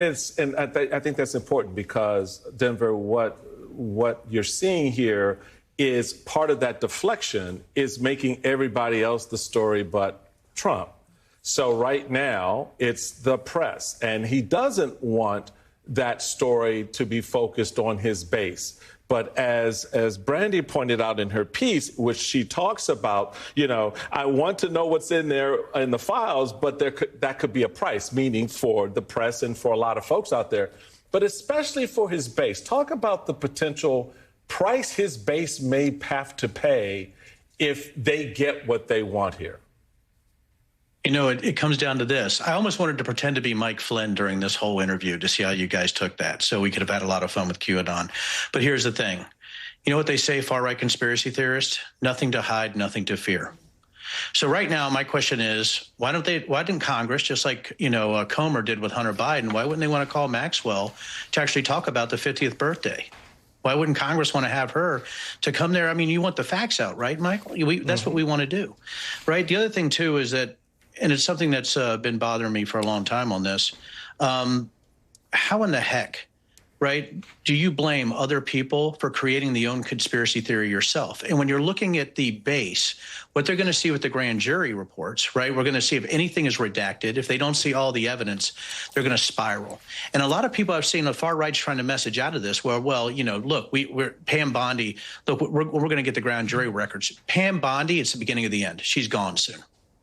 And I think that's important because, Denver, what you're seeing here is part of that deflection is making everybody else the story but Trump. So right now, it's the press, and he doesn't want that story to be focused on his base. But as Brandy pointed out in her piece, which she talks about, I want to know what's in there in the files, but that could be a price, meaning for the press and for a lot of folks out there, but especially for his base. Talk about the potential price his base may have to pay if they get what they want here. It comes down to this. I almost wanted to pretend to be Mike Flynn during this whole interview to see how you guys took that, so we could have had a lot of fun with QAnon. But here's the thing. You know what they say, far-right conspiracy theorists? Nothing to hide, nothing to fear. So right now, my question is, why didn't Congress, just like, Comer did with Hunter Biden, why wouldn't they want to call Maxwell to actually talk about the 50th birthday? Why wouldn't Congress want to have her to come there? I mean, you want the facts out, right, Michael? That's what we want to do, right? The other thing, too, is that, and it's something that's been bothering me for a long time on this. How in the heck, right, do you blame other people for creating the own conspiracy theory yourself? And when you're looking at the base, what they're going to see with the grand jury reports, right, we're going to see if anything is redacted. If they don't see all the evidence, they're going to spiral. And a lot of people I've seen the far right's trying to message out of this, look, we're Pam Bondi. Look, we're going to get the grand jury records. Pam Bondi, it's the beginning of the end. She's gone soon.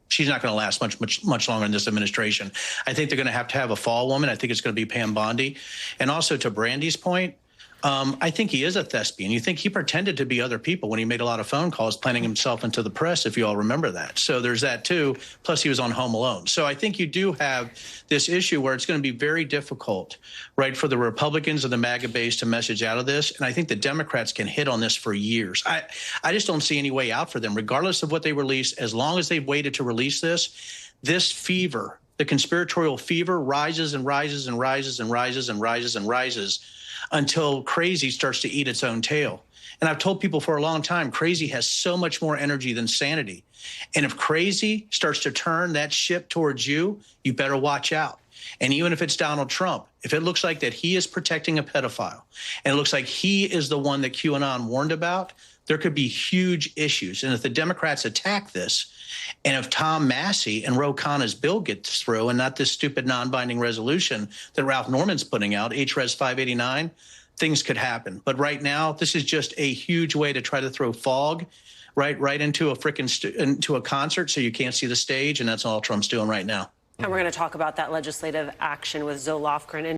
She's not going to last much longer in this administration. I think they're going to have a fall woman. I think it's going to be Pam Bondi. And also to Brandy's point, I think he is a thespian. You think he pretended to be other people when he made a lot of phone calls planning himself into the press, if you all remember that. So there's that, too. Plus, he was on Home Alone. So I think you do have this issue where it's going to be very difficult, right, for the Republicans and the MAGA base to message out of this. And I think the Democrats can hit on this for years. I just don't see any way out for them, regardless of what they release. As long as they've waited to release this fever, the conspiratorial fever, rises and rises and rises and rises and rises and rises until crazy starts to eat its own tail. And I've told people for a long time, crazy has so much more energy than sanity. And if crazy starts to turn that ship towards you, you better watch out. And even if it's Donald Trump, if it looks like that he is protecting a pedophile, and it looks like he is the one that QAnon warned about, there could be huge issues. And if the Democrats attack this, and if Tom Massey and Ro Khanna's bill gets through and not this stupid non-binding resolution that Ralph Norman's putting out, HRES 589, things could happen. But right now, this is just a huge way to try to throw fog right into into a concert so you can't see the stage, and that's all Trump's doing right now. And we're going to talk about that legislative action with Zoe Lofgren.